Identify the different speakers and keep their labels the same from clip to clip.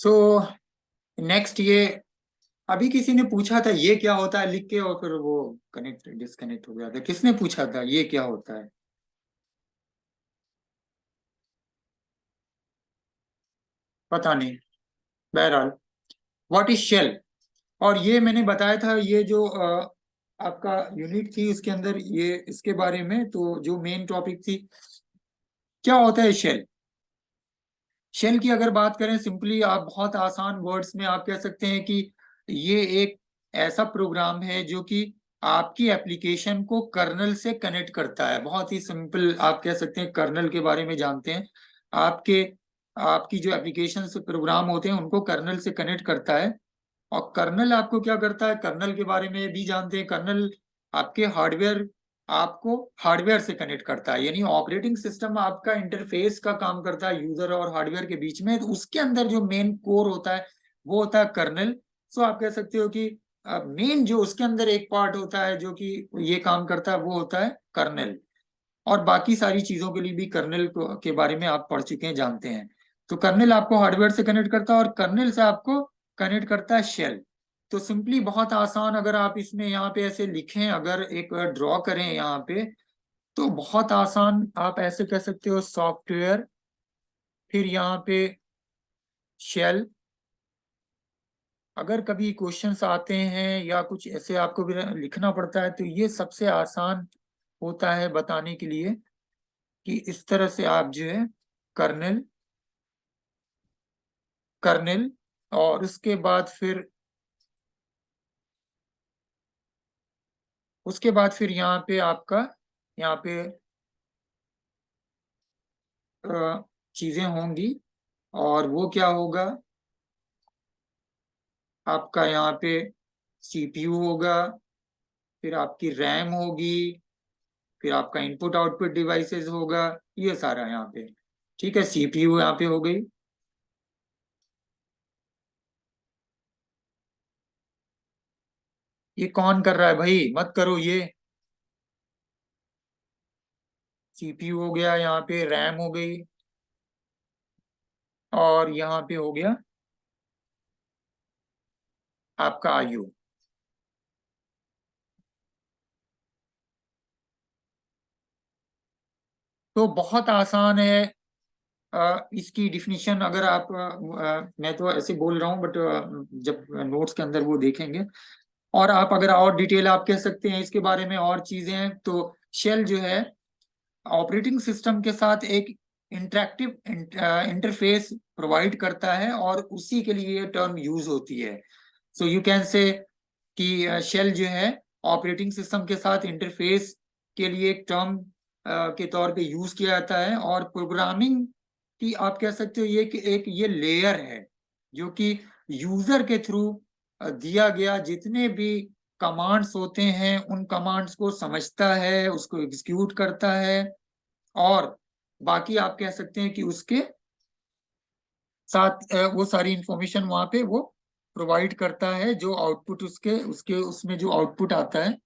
Speaker 1: So next ये अभी किसी ने पूछा था ये क्या होता है लिख के, और फिर वो कनेक्ट डिस्कनेक्ट हो गया था। किसने पूछा था ये क्या होता है? पता नहीं। बहरहाल, व्हाट इज शेल? और ये मैंने बताया था, ये जो आपका यूनिट थी उसके अंदर ये इसके बारे में, तो जो मेन टॉपिक थी क्या होता है शेल। शेल की अगर बात करें सिंपली, आप बहुत आसान वर्ड्स में आप कह सकते हैं कि ये एक ऐसा प्रोग्राम है जो कि आपकी एप्लीकेशन को कर्नल से कनेक्ट करता है। बहुत ही सिंपल आप कह सकते हैं, कर्नल के बारे में जानते हैं। आपके आपकी जो एप्लीकेशन से प्रोग्राम होते हैं उनको कर्नल से कनेक्ट करता है। और कर्नल आपको क्या करता है, कर्नल के बारे में भी जानते हैं। कर्नल आपके हार्डवेयर आपको हार्डवेयर से कनेक्ट करता है, यानी ऑपरेटिंग सिस्टम आपका इंटरफेस का काम करता है यूजर और हार्डवेयर के बीच में। तो उसके अंदर जो मेन कोर होता है वो होता है कर्नल। सो आप कह सकते हो कि मेन जो उसके अंदर एक पार्ट होता है जो कि ये काम करता है वो होता है कर्नल। और बाकी सारी चीजों के लिए भी कर्नल के बारे में आप पढ़ चुके हैं, जानते हैं। तो कर्नल आपको हार्डवेयर से कनेक्ट करता है और कर्नल से आपको कनेक्ट करता है शेल। तो सिंपली बहुत आसान, अगर आप इसमें यहाँ पे ऐसे लिखें, अगर एक ड्रॉ करें यहाँ पे, तो बहुत आसान आप ऐसे कह सकते हो सॉफ्टवेयर, फिर यहाँ पे शेल। अगर कभी क्वेश्चंस आते हैं या कुछ ऐसे आपको भी लिखना पड़ता है तो ये सबसे आसान होता है बताने के लिए कि इस तरह से आप जो है कर्नल कर्नल, और उसके बाद फिर यहाँ पे आपका यहाँ पे चीजें होंगी। और वो क्या होगा, आपका यहाँ पे सीपीयू होगा, फिर आपकी रैम होगी, फिर आपका इनपुट आउटपुट डिवाइसेस होगा, ये सारा यहाँ पे। ठीक है, सीपीयू यहाँ पे हो गई। ये कौन कर रहा है भाई, मत करो ये। सीपीयू हो गया, यहाँ पे रैम हो गई, और यहाँ पे हो गया आपका आईओ। तो बहुत आसान है। इसकी डिफिनीशन अगर आप मैं तो ऐसे बोल रहा हूँ, बट जब नोट्स के अंदर वो देखेंगे, और आप अगर और डिटेल आप कह सकते हैं इसके बारे में और चीजें हैं, तो शेल जो है ऑपरेटिंग सिस्टम के साथ एक इंटरेक्टिव इंटरफेस प्रोवाइड करता है, और उसी के लिए ये टर्म यूज होती है। सो यू कैन से कि शेल जो है ऑपरेटिंग सिस्टम के साथ इंटरफेस के लिए एक टर्म के तौर पे यूज किया जाता है। और प्रोग्रामिंग की आप कह सकते हो ये कि एक ये लेयर है जो कि यूजर के थ्रू दिया गया जितने भी कमांड्स होते हैं उन कमांड्स को समझता है, उसको एग्जीक्यूट करता है, और बाकी आप कह सकते हैं कि उसके साथ वो सारी इंफॉर्मेशन वहां पे वो प्रोवाइड करता है, जो आउटपुट उसके उसके उसमें जो आउटपुट आता है।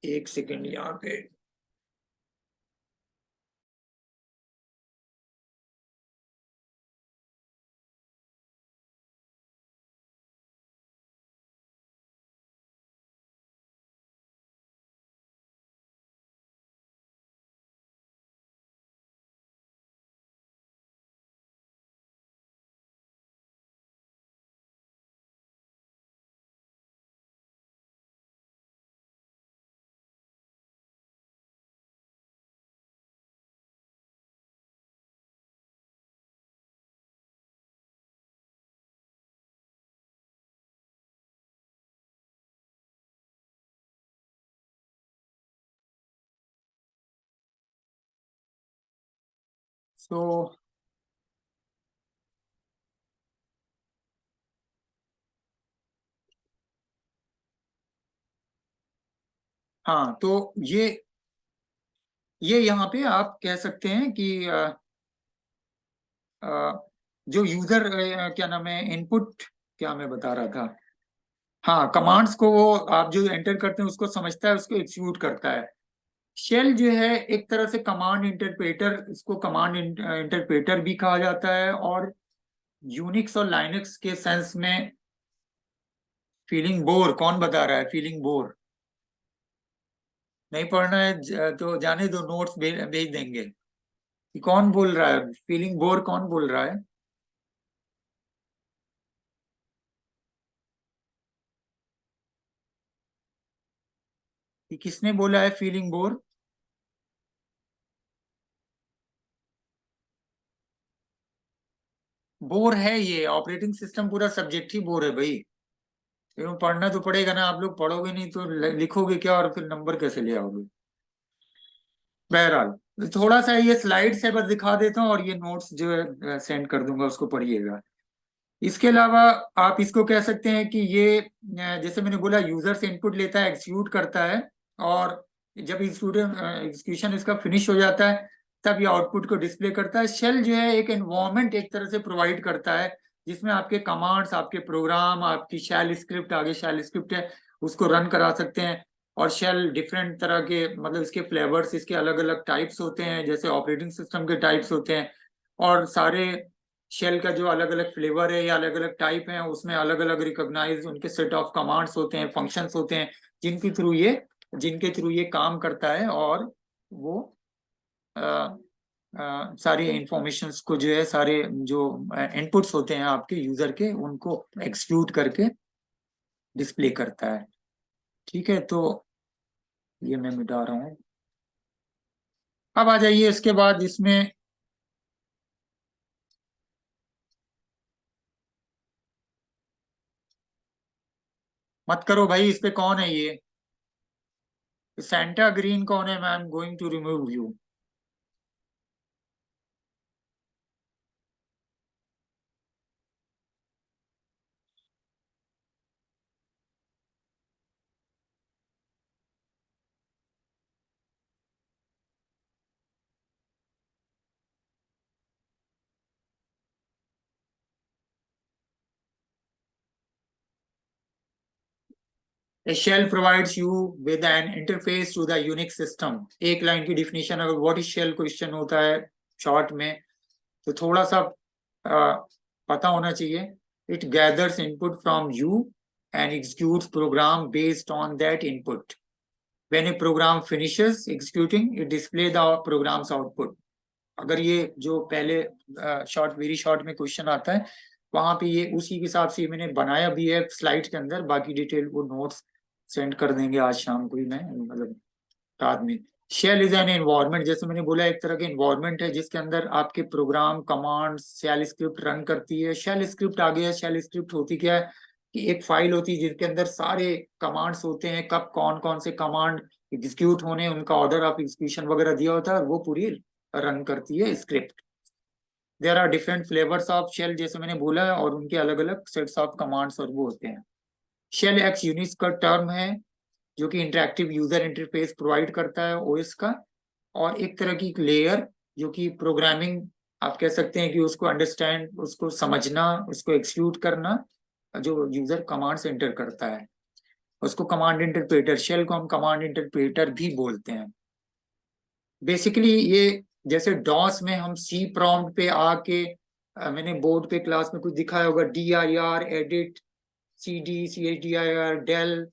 Speaker 1: एक सेकेंड यहाँ पे। सो हाँ, तो ये यहाँ पे आप कह सकते हैं कि जो यूजर क्या नाम है, इनपुट, क्या मैं बता रहा था, हाँ, कमांड्स को वो आप जो एंटर करते हैं उसको समझता है, उसको एग्जीक्यूट करता है। शेल जो है एक तरह से कमांड इंटरप्रेटर, इसको कमांड इंटरप्रेटर भी कहा जाता है। और यूनिक्स और लाइनक्स के सेंस में फीलिंग बोर कौन बता रहा है? फीलिंग बोर नहीं पढ़ना है तो जाने दो, नोट्स भेज देंगे। कि कौन बोल रहा है फीलिंग बोर? कौन बोल रहा है? कि किसने बोला है फीलिंग बोर? बोर है ये ऑपरेटिंग सिस्टम, पूरा सब्जेक्ट ही बोर है भाई। क्यों पढ़ना तो पड़ेगा ना, आप लोग पढ़ोगे नहीं तो लिखोगे क्या और फिर नंबर कैसे ले आओगे? बहरहाल थोड़ा सा ये स्लाइड से बस दिखा देता हूँ और ये नोट्स जो है सेंड कर दूंगा, उसको पढ़िएगा। इसके अलावा आप इसको कह सकते हैं कि ये जैसे मैंने बोला यूजर से इनपुट लेता है, एग्जीक्यूट करता है, और जब एग्जीक्यूशन इसका फिनिश हो जाता है तब ये आउटपुट को डिस्प्ले करता है। शेल जो है एक एनवायरनमेंट एक तरह से प्रोवाइड करता है जिसमें आपके कमांड्स, आपके प्रोग्राम, आपकी शेल स्क्रिप्ट, आगे शेल स्क्रिप्ट है उसको रन करा सकते हैं। और शेल डिफरेंट तरह के, मतलब इसके फ्लेवर्स, इसके अलग अलग टाइप्स होते हैं, जैसे ऑपरेटिंग सिस्टम के टाइप्स होते हैं। और सारे शेल का जो अलग अलग फ्लेवर है या अलग अलग टाइप है उसमें अलग अलग रिकॉग्नाइज उनके सेट ऑफ कमांड्स होते हैं, फंक्शंस होते हैं, जिनके थ्रू ये जिनके थ्रू ये काम करता है। और वो सारी इंफॉर्मेशंस को जो है, सारे जो इनपुट्स होते हैं आपके यूजर के, उनको एक्सक्यूट करके डिस्प्ले करता है। ठीक है, तो ये मैं मिटा रहा हूँ। अब आ जाइए इसके बाद इसमें। मत करो भाई, इस पे कौन है ये? सेंटा ग्रीन कौन है? मैं am going to remove you. A shell provides you with an interface to the Unix system। एक लाइन की डिफिनेशन, अगर व्हाट इज शेल क्वेश्चन होता है शॉर्ट में, तो थोड़ा सा पता होना चाहिए। It gathers input from you and executes program based on that input। When a program finishes executing, it display the program's output। अगर ये जो पहले शॉर्ट, वेरी शॉर्ट में क्वेश्चन आता है, वहां पे ये उसी के हिसाब से मैंने बनाया भी है स्लाइड के अंदर। बाकी डिटेल वो नोट्स सेंड कर देंगे आज शाम को ही, मैं मतलब रात में। शेल इज एन एनवायरनमेंट, जैसे मैंने बोला, एक तरह के एनवायरनमेंट है जिसके अंदर आपके program, command, shell script run करती है। शेल स्क्रिप्ट आ गया, शेल स्क्रिप्ट होती क्या है कि एक फाइल होती है जिसके अंदर सारे कमांड्स होते हैं, कब कौन कौन से कमांड एग्जीक्यूट होने, उनका ऑर्डर ऑफ एग्जीक्यूशन वगैरह दिया होता है, वो पूरी रन करती है script. There are different flavours of shell, जैसे मैंने बोला है, और उनके अलग अलग सेट्स ऑफ कमांड्स और वो होते हैं। शेल एक्स यूनिक्स का टर्म है जो कि इंटरेक्टिव यूजर इंटरफेस प्रोवाइड करता है ओएस का, और एक तरह की लेयर जो कि प्रोग्रामिंग, आप कह सकते हैं कि उसको अंडरस्टैंड, उसको समझना, उसको एक्सिक्यूट करना, जो यूजर कमांड्स एंटर करता है उसको कमांड इंटरप्रेटर, शेल को हम कमांड इंटरप्रेटर भी बोलते हैं। बेसिकली ये जैसे डॉस में हम सी प्रॉम्प्ट पे आके, मैंने बोर्ड पे क्लास में कुछ दिखाया होगा, DIR एडिट, CDCHDIR डेल,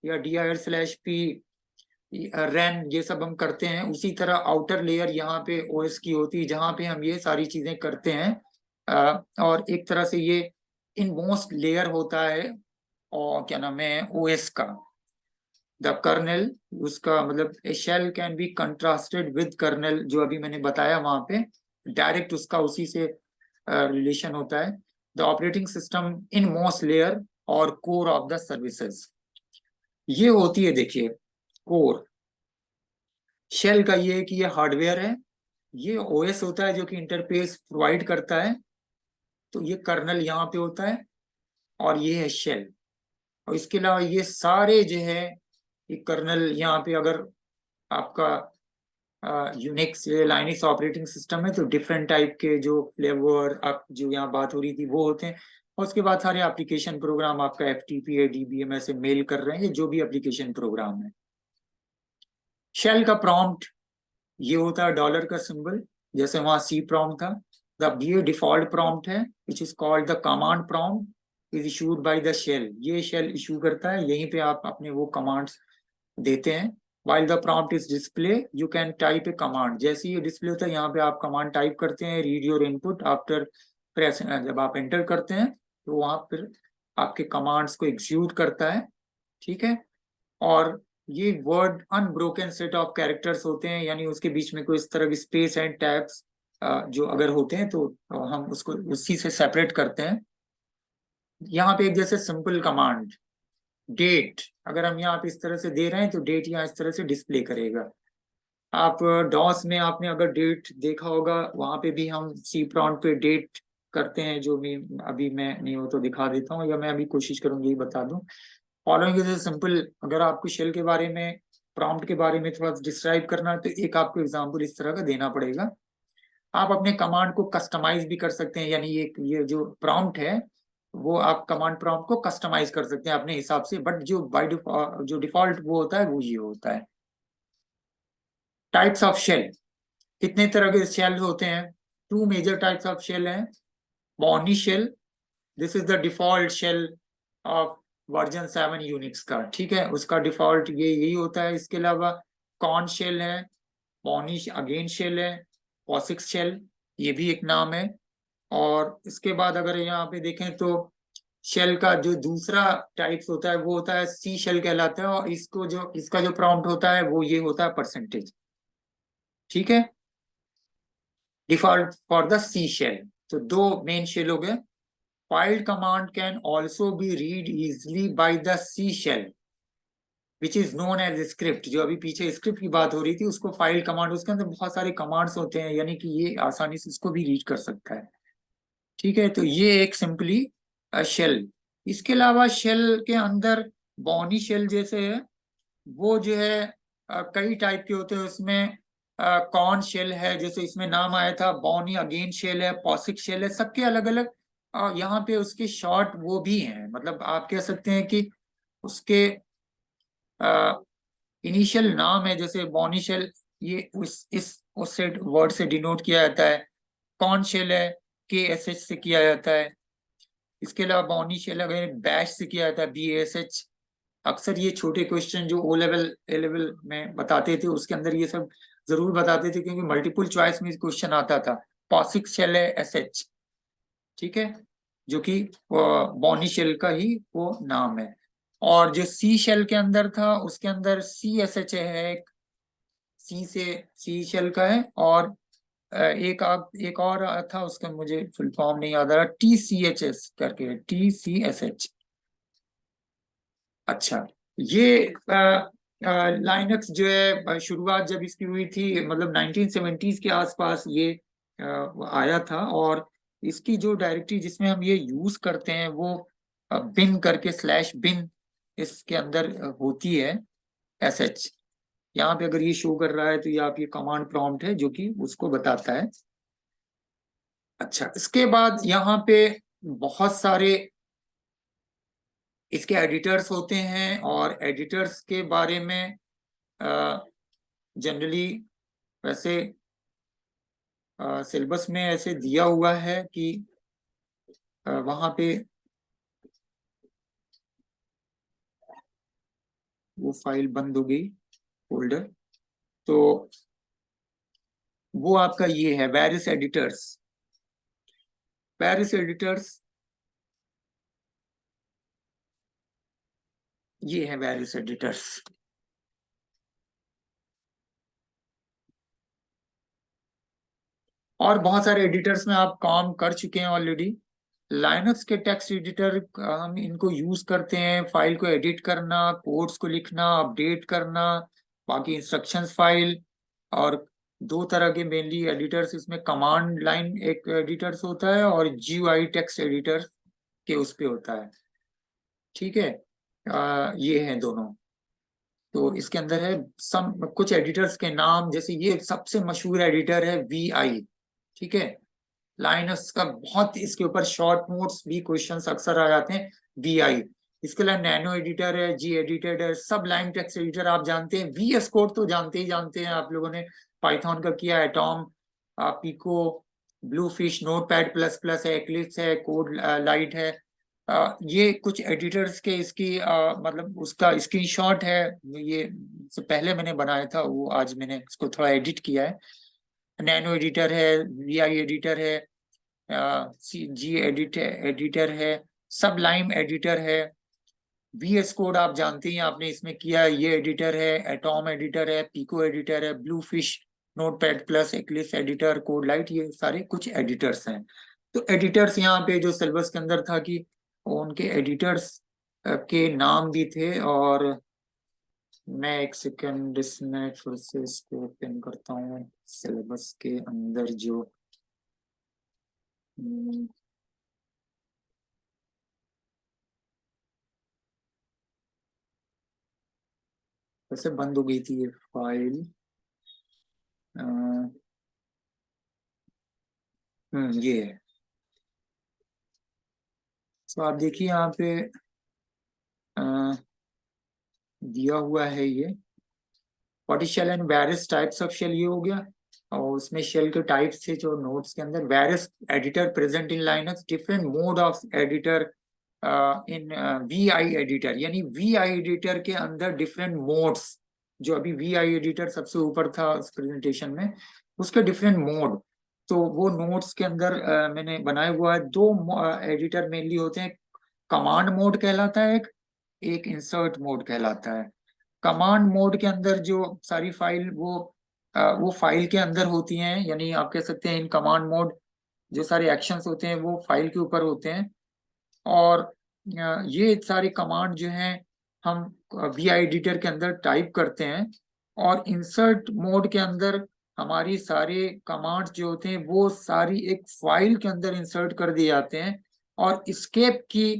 Speaker 1: या DIR/P रैन, ये सब हम करते हैं। उसी तरह आउटर लेयर यहाँ पे ओएस की होती है जहाँ पे हम ये सारी चीजें करते हैं। और एक तरह से ये इन मोस्ट लेयर होता है, और क्या नाम है ओएस का, द कर्नेल। उसका मतलब a shell can be contrasted with kernel, जो अभी मैंने बताया वहां पे डायरेक्ट उसका उसी से रिलेशन होता है। The operating system in most layer और कोर ऑफ द सर्विसेज, ये होती है देखिए कोर। शेल का ये है कि ये हार्डवेयर है, ये ओएस होता है जो कि इंटरफेस प्रोवाइड करता है, तो ये कर्नल यहाँ पे होता है, और ये है शेल। और इसके अलावा ये सारे जो है ये कर्नल यहाँ पे, अगर आपका यूनिक्स लाइनिक्स ऑपरेटिंग सिस्टम है तो डिफरेंट टाइप के जो फ्लेवर, आप जो यहाँ बात हो रही थी, वो होते हैं। और उसके बाद सारे एप्लीकेशन प्रोग्राम, आपका FTP है, DBM से मेल कर रहे हैं, जो भी एप्लीकेशन प्रोग्राम है। शेल का प्रॉम्प्ट ये होता है डॉलर का सिंबल, जैसे वहां सी प्रॉम्प्ट था। ये डिफॉल्ट प्रॉम्प्ट है which is called the command prompt is issued by the shell. ये शेल इशू करता है, यहीं पे आप अपने वो कमांड्स देते हैं। while the prompt is display you can type a command। जैसे ये डिस्प्ले होता है यहाँ पे आप कमांड टाइप करते हैं, read your input after press. जब आप एंटर करते हैं तो वहां फिर आपके कमांड्स को एग्जीक्यूट करता है, ठीक है। और ये word unbroken set of characters होते हैं, यानी उसके बीच में कोई इस तरह की स्पेस एंड टैब्स जो अगर होते हैं तो हम उसको उसी से सेपरेट करते हैं। यहाँ पे एक जैसे सिंपल कमांड डेट, अगर हम यहाँ पे इस तरह से दे रहे हैं तो डेट यहाँ इस तरह से डिस्प्ले करेगा। आप डॉस में आपने अगर डेट देखा होगा, वहां पे भी हम सी प्रॉम्प्ट पे डेट करते हैं, जो भी अभी मैं नहीं हो तो दिखा देता हूँ, या मैं अभी कोशिश करूंगी ये बता दूं। Following is simple. अगर आपको शेल के बारे में, प्रॉम्प्ट के बारे में थोड़ा डिस्क्राइब करना है तो एक आपको एग्जांपल इस तरह का देना पड़ेगा। आप अपने कमांड को कस्टमाइज भी कर सकते हैं, यानी ये जो प्रॉम्प्ट है वो आप कमांड प्रॉम्प्ट को कस्टमाइज कर सकते हैं अपने हिसाब से, बट जो बाय जो डिफॉल्ट वो होता है वो ये होता है। टाइप्स ऑफ शेल, कितने तरह के शेल होते हैं? Two major types of shell हैं। Bourne shell, this is the default shell of version 7 Unix का, ठीक है, उसका डिफॉल्ट ये यही होता है। इसके अलावा कॉर्न शेल है, बॉर्नी अगेन शेल है, पॉसिक्स शेल ये भी एक नाम है। और इसके बाद अगर यहाँ पे देखें तो शेल का जो दूसरा टाइप्स होता है वो होता है सी शेल कहलाता है, और इसका जो प्रॉम्प्ट होता है वो ये होता है परसेंटेज, ठीक है, default for the C shell. तो दो मेन शेल हो गए। Filed command can also be read easily by the C shell which is known as script. जो अभी पीछे स्क्रिप्ट की बात हो रही थी उसको फाइल्ड कमांड, उसके अंदर बहुत सारे कमांड्स होते हैं, यानी कि ये आसानी से उसको भी रीड कर सकता है, ठीक है। तो ये एक सिंपली शेल। इसके अलावा शेल के अंदर बॉनी शेल जैसे है, वो जो है कई टाइप के होते हैं। उसमें कॉर्न शेल है, जैसे इसमें नाम आया था, बॉनी अगेन शेल है, पॉसिक शेल है, सबके अलग अलग यहाँ पे उसके शॉर्ट वो भी हैं। मतलब आप कह सकते हैं कि उसके इनिशियल नाम है, जैसे बॉनी शेल ये उससे वर्ड से डिनोट किया जाता है। कॉर्न शेल है KSH से किया जाता है। इसके अलावा बॉनी शेल अगर बैश से किया जाता है BASH। अक्सर ये छोटे क्वेश्चन जो O लेवल A लेवल में बताते थे उसके अंदर ये सब जरूर बताते थे, क्योंकि मल्टीपल चॉइस में क्वेश्चन आता था। पॉसिक शेल है SH, ठीक है, जो कि बॉनी शेल का ही वो नाम है। और जो सी शेल के अंदर था उसके अंदर CSH है, एक सी से सी शेल का है। और एक और था उसका मुझे फुल फॉर्म नहीं याद आ रहा, TCHS करके, TCSH। अच्छा, ये लाइनक्स जो है शुरुआत जब इसकी हुई थी मतलब 1970s के आसपास ये आया था। और इसकी जो डायरेक्टरी जिसमें हम ये यूज करते हैं वो बिन करके /bin इसके अंदर होती है SH। यहाँ पे अगर ये शो कर रहा है तो ये आप ये कमांड प्रॉम्प्ट है जो कि उसको बताता है। अच्छा, इसके बाद यहाँ पे बहुत सारे इसके एडिटर्स होते हैं, और एडिटर्स के बारे में जनरली वैसे सिलेबस में ऐसे दिया हुआ है कि वहां पे वो फाइल बंद हो गई फोल्डर, तो वो आपका ये है वेरियस एडिटर्स। वेरियस एडिटर्स ये है वेरियस एडिटर्स। और बहुत सारे एडिटर्स में आप काम कर चुके हैं ऑलरेडी। लाइनक्स के टेक्स्ट एडिटर हम इनको यूज करते हैं फाइल को एडिट करना, कोड्स को लिखना, अपडेट करना, बाकी इंस्ट्रक्शंस फाइल। और दो तरह के मेनली एडिटर्स इसमें, कमांड लाइन एक एडिटर्स होता है और GUI टेक्स्ट एडिटर के उस पे होता है, ठीक है। ये हैं दोनों। तो इसके अंदर है सम कुछ एडिटर्स के नाम, जैसे ये सबसे मशहूर एडिटर है VI, ठीक है। लाइनक्स का बहुत इसके ऊपर शॉर्ट नोट्स भी क्वेश्चंस अक्सर आ जाते हैं VI। इसके अलावा नैनो एडिटर है, G एडिटेड है, सब लाइन टेक्स्ट एडिटर आप जानते हैं। VS कोड तो जानते ही जानते हैं आप लोगों ने, पाइथन का किया, Atom, Pico, Bluefish, Notepad plus plus है, एक्लिप्स है, कोड लाइट है। ये कुछ एडिटर्स के इसकी मतलब उसका स्क्रीनशॉट है। ये से पहले मैंने बनाया था, वो आज मैंने इसको थोड़ा एडिट किया है। नैनो एडिटर है, वीआई एडिटर है, जी एडिटर है, सबलाइम एडिटर है, VS कोड आप जानते हैं, आपने इसमें किया है, ये एडिटर है, एटॉम एडिटर है, पिको एडिटर है, blue fish, Notepad plus, eclipse editor, code light, ये सारे कुछ एडिटर्स हैं। तो एडिटर्स यहाँ पे जो सिलेबस के अंदर था कि उनके एडिटर्स के नाम भी थे। और मैं एक सेकंड इसमें फिर से इसको ओपन करता हूँ सिलेबस के अंदर जो वैसे बंद हो गई थी ये फाइल। ये है। तो आप देखिए यहाँ पे अ, दिया हुआ है ये what is shell and various types of shell, ये हो गया। और उसमें शेल के टाइप्स थे जो नोट्स के अंदर, various editor present in Linux, different mode of editor in V I editor, यानी वी आई एडिटर के अंदर डिफरेंट मोड्स। जो अभी वी आई एडिटर सबसे ऊपर था उस प्रेजेंटेशन में, उसके डिफरेंट मोड। तो वो नोट्स के अंदर मैंने बनाया हुआ है। दो एडिटर मेनली होते हैं, कमांड मोड कहलाता है एक, एक इंसर्ट मोड कहलाता है। कमांड मोड के अंदर जो सारी फाइल वो फाइल के अंदर होती हैं, यानी आप कह सकते हैं इन कमांड मोड जो सारे एक्शंस होते हैं वो फाइल के ऊपर होते हैं। और ये सारे कमांड जो हैं हम वी आई एडिटर के अंदर टाइप करते हैं। और इंसर्ट मोड के अंदर हमारी सारे कमांड्स जो होते हैं वो सारी एक फाइल के अंदर इंसर्ट कर दिए जाते हैं। और एस्केप की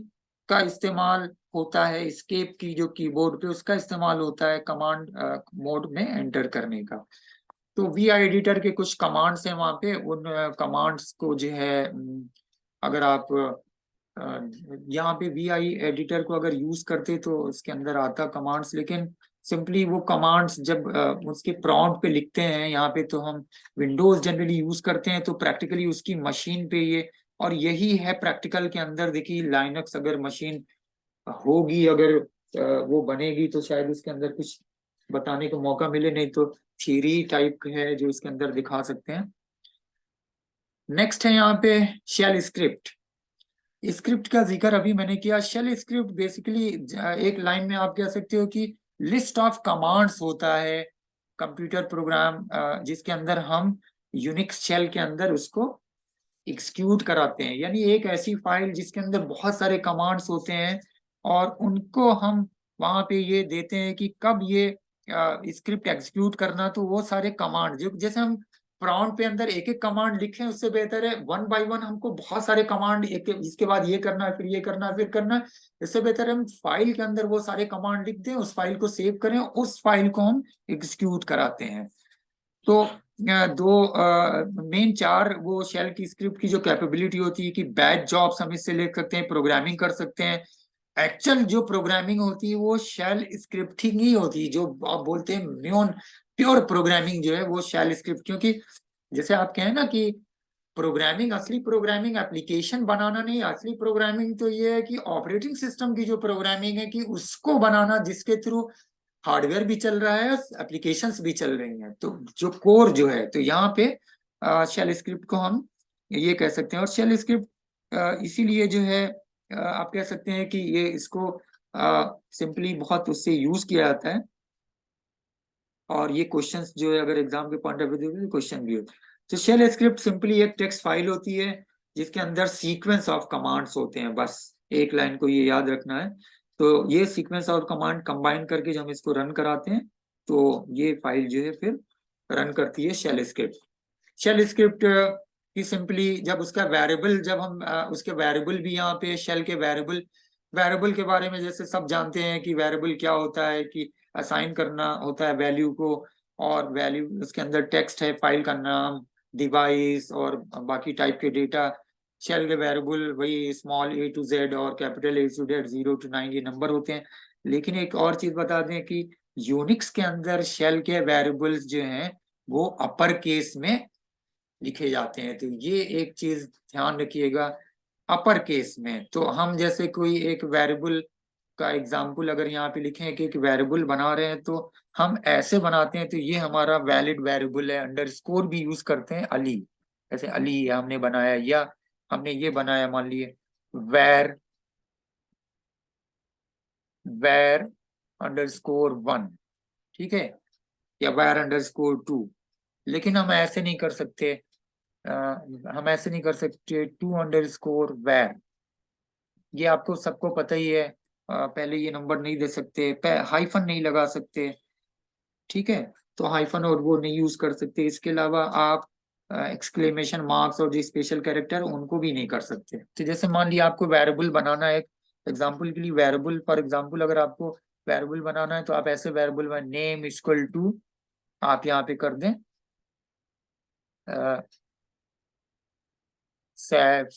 Speaker 1: का इस्तेमाल होता है, एस्केप की जो कीबोर्ड पे उसका इस्तेमाल होता है कमांड मोड में एंटर करने का। तो वी आई एडिटर के कुछ कमांड्स हैं वहां पे, उन कमांड्स को जो है अगर आप यहाँ पे वी आई एडिटर को अगर यूज करते तो उसके अंदर आता कमांड्स, लेकिन सिंपली वो कमांड्स जब उसके प्रॉम्प्ट पे लिखते हैं यहाँ पे, तो हम विंडोज जनरली यूज करते हैं, तो प्रैक्टिकली उसकी मशीन पे ये, और यही है प्रैक्टिकल के अंदर। देखिए लाइनक्स अगर मशीन होगी, अगर वो बनेगी तो शायद उसके अंदर कुछ बताने को मौका मिले, नहीं तो थ्योरी टाइप है जो इसके अंदर दिखा सकते हैं। नेक्स्ट है यहाँ पे शेल स्क्रिप्ट। स्क्रिप्ट का जिक्र अभी मैंने किया। शेल स्क्रिप्ट बेसिकली एक लाइन में आप कह सकते हो कि लिस्ट ऑफ कमांड्स होता है कंप्यूटर प्रोग्राम जिसके अंदर हम यूनिक्स शेल के अंदर उसको एग्जीक्यूट कराते हैं, यानी एक ऐसी फाइल जिसके अंदर बहुत सारे कमांड्स होते हैं और उनको हम वहां पे ये देते हैं कि कब ये स्क्रिप्ट एग्जीक्यूट करना। तो वो सारे कमांड जो जैसे हम प्रॉम्प्ट पे अंदर एक एक कमांड लिखें, उससे बेहतर है वन बाय वन हमको बहुत सारे कमांड, एक इसके बाद ये करना है, फिर ये करना है, फिर करना है। इससे बेहतर है हम फाइल के अंदर वो सारे कमांड लिख दें, उस फाइल को सेव करें, उस फाइल को हम एग्जीक्यूट कराते हैं। तो दो मेन चार वो शेल की स्क्रिप्ट की जो कैपेबिलिटी होती है कि बैच जॉब्स हम इससे ले सकते हैं, प्रोग्रामिंग कर सकते हैं। एक्चुअल जो प्रोग्रामिंग होती है वो शेल स्क्रिप्टिंग ही होती है, जो आप बोलते हैं म्यून प्योर प्रोग्रामिंग जो है वो शेल स्क्रिप्ट। क्योंकि जैसे आप कहें ना कि प्रोग्रामिंग, असली प्रोग्रामिंग एप्लीकेशन बनाना नहीं, असली प्रोग्रामिंग तो ये है कि ऑपरेटिंग सिस्टम की जो प्रोग्रामिंग है कि उसको बनाना जिसके थ्रू हार्डवेयर भी चल रहा है, एप्लीकेशंस भी चल रही हैं। तो जो कोर जो है, तो यहाँ पे शेल स्क्रिप्ट को हम ये कह सकते हैं। और शेल स्क्रिप्ट इसीलिए जो है आप कह सकते हैं कि ये इसको सिंपली बहुत उससे यूज किया जाता है। और ये क्वेश्चंस जो है अगर एग्जाम के पॉइंट ऑफ व्यू देखो क्वेश्चन भी होते हैं। तो शेल स्क्रिप्ट सिंपली एक टेक्स्ट फाइल होती है जिसके अंदर सीक्वेंस ऑफ कमांड्स होते हैं, बस एक लाइन को ये याद रखना है। तो ये सीक्वेंस ऑफ कमांड कंबाइन करके जब हम इसको रन कराते हैं तो ये फाइल जो है फिर रन करती है शेल स्क्रिप्ट। शेल स्क्रिप्ट की सिंपली जब उसका वेरिएबल, जब हम उसके वेरिएबल भी यहाँ पे शेल के वेरिएबल, वेरिएबल के बारे में जैसे सब जानते हैं कि वेरिएबल क्या होता है, कि असाइन करना होता है वैल्यू को, और वैल्यू उसके अंदर टेक्स्ट है, फाइल का नाम, डिवाइस और बाकी टाइप के डेटा। शेल के वेरिएबल वही स्मॉल ए टू जेड और capital A to Z 0 to 9 ये नंबर होते हैं। लेकिन एक और चीज बता दें कि यूनिक्स के अंदर शेल के वेरिएबल्स जो हैं वो अपर केस में लिखे जाते हैं। तो ये एक चीज ध्यान रखिएगा अपर केस में। तो हम जैसे कोई एक वेरिएबल का एग्जाम्पल अगर यहाँ पे लिखें कि एक वेरिएबल बना रहे हैं तो हम ऐसे बनाते हैं, तो ये हमारा वैलिड वेरिएबल है। अंडरस्कोर भी यूज करते हैं, अली, जैसे अली हमने बनाया, या हमने ये बनाया मान लिए वैर वैर अंडरस्कोर 1, ठीक है, या वैर अंडरस्कोर 2। लेकिन हम ऐसे नहीं कर सकते, अ, हम ऐसे नहीं कर सकते 2_वैर, ये आपको सबको पता ही है। पहले ये नंबर नहीं दे सकते, हाइफन नहीं लगा सकते, ठीक है, तो हाइफन और वो नहीं यूज कर सकते। इसके अलावा आप एक्सक्लेमेशन मार्क्स और जो स्पेशल कैरेक्टर उनको भी नहीं कर सकते। तो जैसे मान लिया आपको वेरिएबल बनाना है, एग्जाम्पल के लिए वेरिएबल, फॉर एग्जाम्पल अगर आपको वेरिएबल बनाना है तो आप ऐसे वेरिएबल में नेम इक्वल टू आप यहाँ पे कर दें सैफ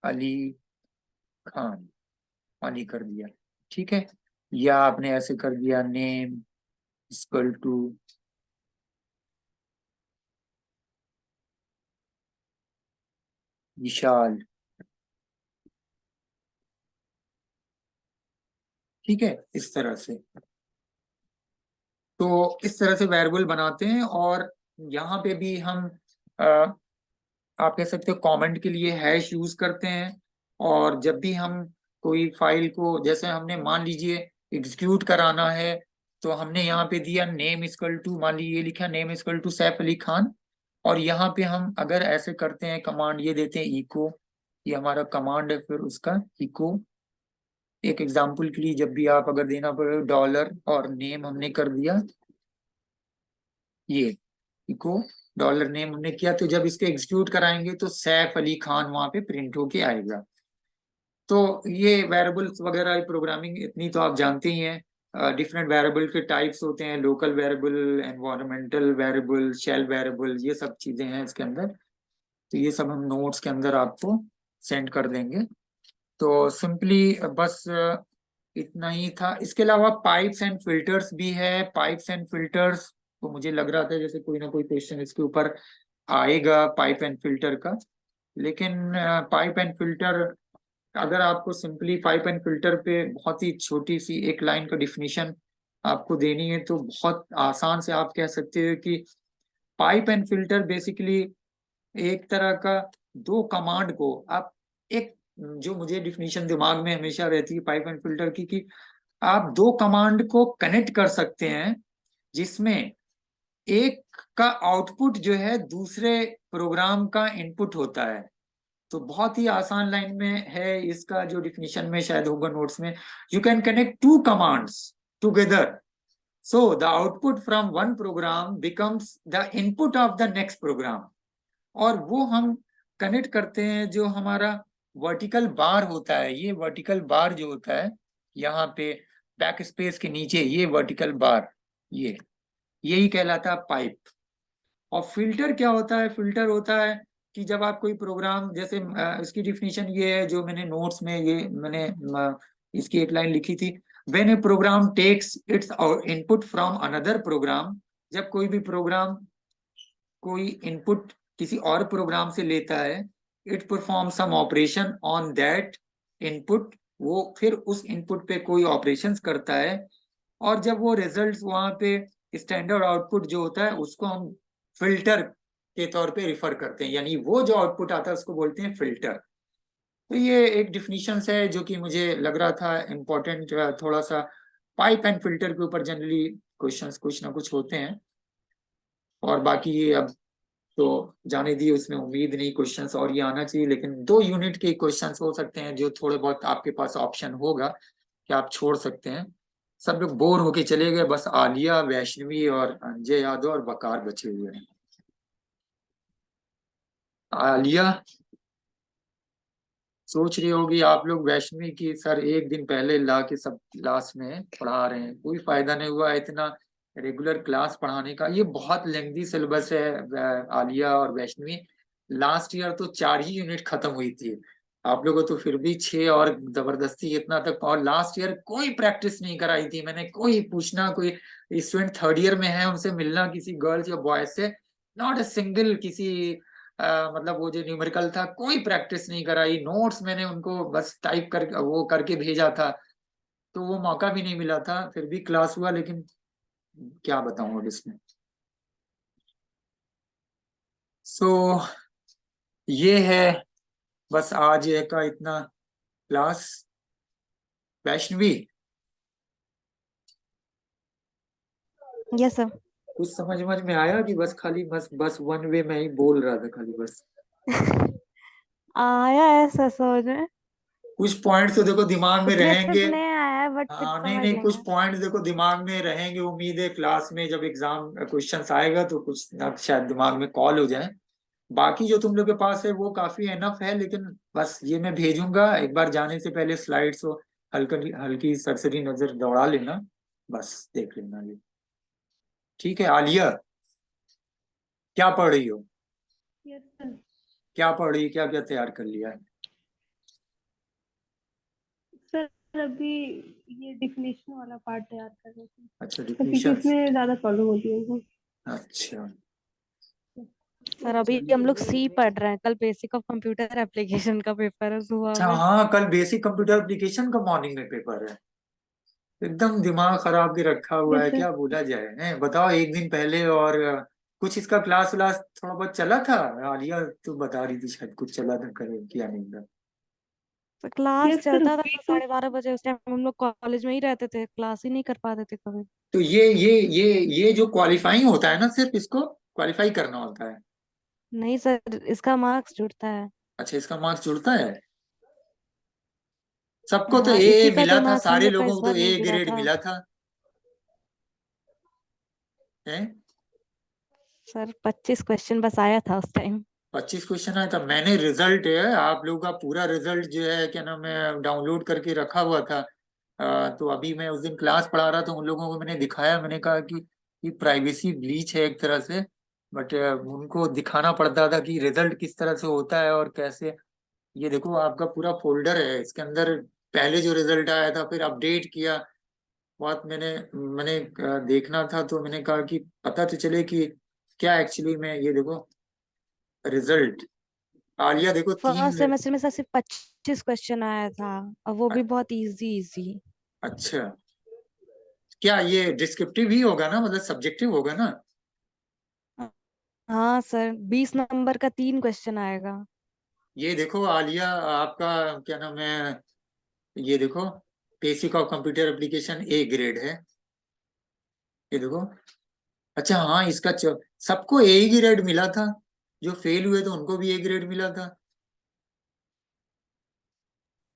Speaker 1: अली खान, अली कर दिया, ठीक है, या आपने ऐसे कर दिया नेम इक्वल टू विशाल, ठीक है, इस तरह से। तो इस तरह से वेरिएबल बनाते हैं। और यहाँ पे भी हम अ, आप कह सकते हो कमेंट के लिए हैश यूज करते हैं। और जब भी हम कोई फाइल को, जैसे हमने मान लीजिए एग्जीक्यूट कराना है, तो हमने यहाँ पे दिया नेम इक्वल टू, मान लीजिए ये लिखा name equal to Saif Ali Khan. और यहाँ पे हम अगर ऐसे करते हैं कमांड, ये देते हैं इको, ये हमारा कमांड है, फिर उसका इको। एक एग्जांपल के लिए जब भी आप अगर देना पड़े डॉलर और नेम हमने कर दिया, ये इको डॉलर नेम हमने किया, तो जब इसको एग्जीक्यूट कराएंगे तो सैफ अली खान वहां पे प्रिंट होके आएगा। तो ये वेरिएबल्स वगैरह प्रोग्रामिंग इतनी तो आप जानते ही हैं। डिफरेंट वेरिएबल के टाइप्स होते हैं, local variable, environmental variable, shell variable, ये सब चीजें हैं इसके अंदर। तो ये सब हम नोट्स के अंदर आपको सेंड कर देंगे। तो सिंपली बस इतना ही था। इसके अलावा पाइप्स एंड फिल्टर्स भी है। पाइप्स एंड फिल्टर्स तो मुझे लग रहा था जैसे कोई ना कोई क्वेश्चन इसके ऊपर आएगा पाइप एंड फिल्टर का। लेकिन पाइप एंड फिल्टर, अगर आपको सिंपली पाइप एंड फिल्टर पे बहुत ही छोटी सी एक लाइन का डिफिनीशन आपको देनी है, तो बहुत आसान से आप कह सकते हो कि पाइप एंड फिल्टर बेसिकली एक तरह का दो कमांड को आप एक, जो मुझे डिफिनीशन दिमाग में हमेशा रहती है पाइप एंड फिल्टर की, कि आप दो कमांड को कनेक्ट कर सकते हैं जिसमें एक का आउटपुट जो है दूसरे प्रोग्राम का इनपुट होता है। तो बहुत ही आसान लाइन में है इसका जो डिफिनीशन में शायद होगा नोट्स में, you can connect to commands together so the output from one program becomes the input of the next program. और वो हम कनेक्ट करते हैं जो हमारा वर्टिकल बार होता है। ये वर्टिकल बार जो होता है यहाँ पे बैक स्पेस के नीचे, ये वर्टिकल बार, ये यही कहलाता है पाइप। और फिल्टर क्या होता है? फिल्टर होता है कि जब आप कोई प्रोग्राम, जैसे इसकी डिफिनीशन ये है जो मैंने नोट्स में, ये मैंने इसकी एक लाइन लिखी थी, when a program takes its input from another program. जब कोई भी प्रोग्राम कोई इनपुट किसी और प्रोग्राम से लेता है, it perform some operation on that input, वो फिर उस इनपुट पे कोई ऑपरेशंस करता है। और जब वो रिजल्ट्स वहां पे स्टैंडर्ड आउटपुट जो होता है उसको हम फिल्टर के तौर पे रिफर करते हैं, यानी वो जो आउटपुट आता है उसको बोलते हैं फिल्टर। तो ये एक डिफिनीशन है जो कि मुझे लग रहा था इम्पोर्टेंट, थोड़ा सा पाइप एंड फिल्टर के ऊपर जनरली क्वेश्चंस कुछ ना कुछ होते हैं। और बाकी ये अब तो जाने दिए, उसमें उम्मीद नहीं क्वेश्चंस और ये आना चाहिए, लेकिन 2 यूनिट के क्वेश्चंस हो सकते हैं जो थोड़े बहुत आपके पास ऑप्शन होगा कि आप छोड़ सकते हैं। सब लोग बोर होके चले गए, बस आलिया, वैष्णवी और अंजय यादव और बकार बचे हुए हैं। आलिया सोच रही होगी आप लोग वैष्णवी की सर एक दिन पहले ला के सब क्लास में पढ़ा रहे हैं, कोई फायदा नहीं हुआ इतना रेगुलर क्लास पढ़ाने का। ये बहुत लेंथी सिलेबस है आलिया और वैष्णवी। लास्ट ईयर तो 4 ही यूनिट खत्म हुई थी, आप लोगों तो फिर भी 6 और जबरदस्ती इतना तक। और लास्ट ईयर कोई प्रैक्टिस नहीं कराई थी मैंने, कोई पूछना, कोई स्टूडेंट 3rd ईयर में है उनसे मिलना किसी गर्ल्स या बॉयज से, नॉट ए सिंगल किसी मतलब वो जो न्यूमेरिकल था कोई प्रैक्टिस नहीं कराई, नोट्स मैंने उनको बस टाइप कर वो करके भेजा था, तो वो मौका भी नहीं मिला था, फिर भी क्लास हुआ, लेकिन क्या बताऊं अब इसमें। सो ये है बस आज का इतना क्लास। Vaishnavi,
Speaker 2: yes sir.
Speaker 1: कुछ समझ में आया कि बस खाली बस बस वन वे में ही बोल रहा था खाली बस?
Speaker 2: आया है सर समझ में।
Speaker 1: कुछ पॉइंट्स तो देखो दिमाग में
Speaker 2: उतने अच्छे
Speaker 1: रहेंगे।
Speaker 2: से नहीं आया है बट फिर
Speaker 1: हाँ नहीं
Speaker 2: समझ
Speaker 1: नहीं, कुछ
Speaker 2: लेंगे।
Speaker 1: पॉइंट्स देखो दिमाग में रहेंगे, उम्मीद है क्लास में जब एग्जाम क्वेश्चंस आएगा तो कुछ ना शायद दिमाग में कॉल हो जाए। बाकी जो तुम लोग के पास है वो काफी एनफ है, लेकिन बस ये मैं भेजूंगा, एक बार जाने से पहले स्लाइड्स को हल्की हल्की सरसरी नजर दौड़ा लेना, बस देख लेना ये। ठीक है आलिया, क्या पढ़ रही हो?
Speaker 2: Yes sir.
Speaker 1: क्या पढ़ रही है, क्या क्या तैयार कर लिया है?
Speaker 2: सर अभी ये डिफिनेशन वाला पार्ट तैयार कर रहे थे,
Speaker 1: अच्छा
Speaker 2: तो क्योंकि
Speaker 1: डिफिनेशंस।
Speaker 2: उसमें ज्यादा प्रॉब्लम होती है उनको।
Speaker 1: अच्छा
Speaker 2: सर अभी हम लोग सी पढ़ रहे हैं, कल बेसिक ऑफ कंप्यूटर एप्लीकेशन का पेपर है सुबह
Speaker 1: अच्छा,
Speaker 2: में।
Speaker 1: हाँ कल बेसिक कंप्यूटर एप्लीकेशन का मॉर्निंग में पेपर है। एकदम दिमाग खराब के रखा हुआ
Speaker 2: यस
Speaker 1: है,
Speaker 2: सर।
Speaker 1: क्या बोला जाए है बताओ, एक दिन पहले और कुछ इसका क्लास व्लास थोड़ा बहुत चला था? आलिया तो बता रही थी शायद कुछ चला था, करे किया नहीं था।
Speaker 2: तो क्लास यस सर चलता था
Speaker 1: तो
Speaker 2: तो 12:30 बजे, उस टाइम हम लोग कॉलेज में ही रहते थे, क्लास ही नहीं कर पाते थे कभी।
Speaker 1: ये जो क्वालिफाइंग होता है ना, सिर्फ इसको क्वालिफाई करना होता है?
Speaker 2: नहीं सर, इसका मार्क्स जुड़ता है।
Speaker 1: अच्छा इसका मार्क्स जुड़ता है? सबको तो
Speaker 2: हाँ,
Speaker 1: ए
Speaker 2: इसी का
Speaker 1: मिला
Speaker 2: जो
Speaker 1: था,
Speaker 2: मार्क्स हम
Speaker 1: सारे
Speaker 2: लोग का
Speaker 1: लोगों
Speaker 2: इस
Speaker 1: को तो
Speaker 2: बार
Speaker 1: ए
Speaker 2: नहीं जुड़ा
Speaker 1: ग्रेड
Speaker 2: था।
Speaker 1: मिला था है।
Speaker 2: सर 25 क्वेश्चन बस आया था उस टाइम।
Speaker 1: 25 क्वेश्चन आया था, मैंने रिजल्ट है आप लोगों का पूरा रिजल्ट जो है क्या नाम है डाउनलोड करके रखा हुआ था। तो अभी मैं उस दिन क्लास पढ़ा रहा था, उन लोगों को मैंने दिखाया, मैंने कहा कि ये प्राइवेसी ब्लीच है एक तरह से, बट उनको दिखाना पड़ता था कि रिजल्ट किस तरह से होता है और कैसे। ये देखो आपका पूरा फोल्डर है, इसके अंदर पहले जो रिजल्ट आया था फिर अपडेट किया, बहुत मैंने मैंने देखना था, तो मैंने कहा कि पता तो चले कि क्या एक्चुअली में। ये देखो रिजल्ट, आलिया देखो
Speaker 2: फर्स्ट
Speaker 1: 3
Speaker 2: सेमेस्टर में सर सिर्फ 25 क्वेश्चन आया था, और वो भी बहुत इजी इजी।
Speaker 1: अच्छा, क्या ये डिस्क्रिप्टिव ही होगा ना, मतलब सब्जेक्टिव होगा ना?
Speaker 2: हाँ सर, 20 नंबर का 3 क्वेश्चन आएगा।
Speaker 1: ये देखो आलिया आपका क्या नाम है, ये देखो basic of computer application A grade है, ये देखो। अच्छा हाँ इसका सबको ए ही ग्रेड मिला था, जो फेल हुए तो उनको भी ए ग्रेड मिला था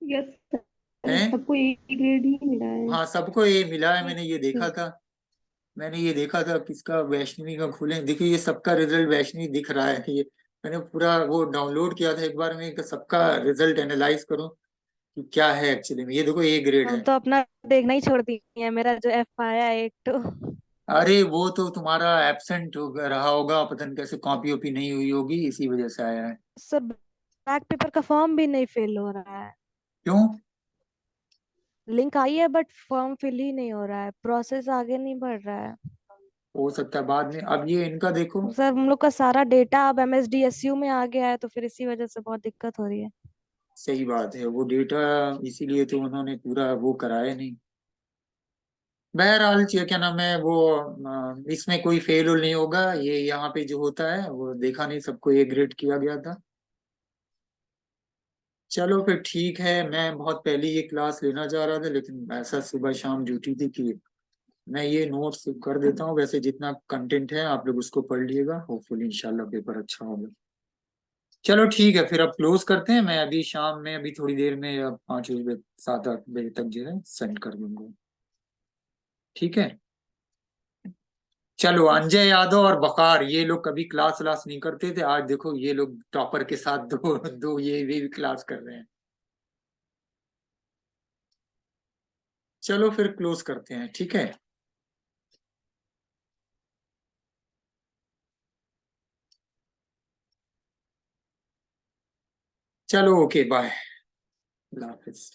Speaker 2: यस सर,
Speaker 1: है।
Speaker 2: सबको ए ग्रेड ही मिला है।
Speaker 1: हाँ सबको ए मिला है, मैंने ये देखा
Speaker 2: यस
Speaker 1: था। मैंने ये देखा था किसका, वैष्णवी का खोले देखिए, ये सबका रिजल्ट वैष्णवी दिख रहा है ये। मैंने पूरा वो डाउनलोड किया था एक बार में कि सबका रिजल्ट एनालाइज करो कि क्या है एक्चुअली में। ये देखो ए ग्रेड
Speaker 2: हम
Speaker 1: है।
Speaker 2: तो अपना देखना ही छोड़ दिए, मेरा जो एफ आया एक तो।
Speaker 1: अरे वो तो तुम्हारा एब्सेंट हो रहा होगा, पता नहीं कैसे कॉपी वॉपी नहीं हुई होगी, इसी वजह से आया है।
Speaker 2: सर बैक पेपर का फॉर्म भी नहीं फिल हो रहा है।
Speaker 1: क्यों?
Speaker 2: लिंक आई है बट फॉर्म फिल ही नहीं हो रहा है, प्रोसेस आगे नहीं बढ़ रहा है।
Speaker 1: हो सकता है बाद में, अब ये इनका देखो।
Speaker 2: सर हम लोग का सारा डेटा अब MSDSU में आ गया है, तो फिर इसी वजह से बहुत दिक्कत हो रही है।
Speaker 1: सही बात है, वो डेटा इसीलिए तो उन्होंने पूरा वो कराया नहीं। बहरहाल क्या क्या नाम है वो, इसमें कोई फेल उल नहीं होगा, ये यहाँ पे जो होता है वो देखा नहीं, सबको ए ग्रेड किया गया था। चलो फिर ठीक है, मैं बहुत पहले ये क्लास लेना चाह रहा था, लेकिन ऐसा सुबह शाम ड्यूटी थी कि मैं ये नोट्स कर देता हूँ। वैसे जितना कंटेंट है आप लोग उसको पढ़ लिएगा, होपफुली इंशाल्लाह पेपर अच्छा होगा। चलो ठीक है फिर, अब क्लोज करते हैं, मैं अभी शाम में अभी थोड़ी देर में 5 बजे 7-8 बजे तक जो है सेंड कर दूंगा। ठीक है। चलो अंजय यादव और वकार ये लोग कभी क्लास व्लास नहीं करते थे, आज देखो ये लोग टॉपर के साथ दो दो ये भी क्लास कर रहे हैं। चलो फिर क्लोज करते हैं, ठीक है। चलो ओके बाय, अल्लाह हाफिज।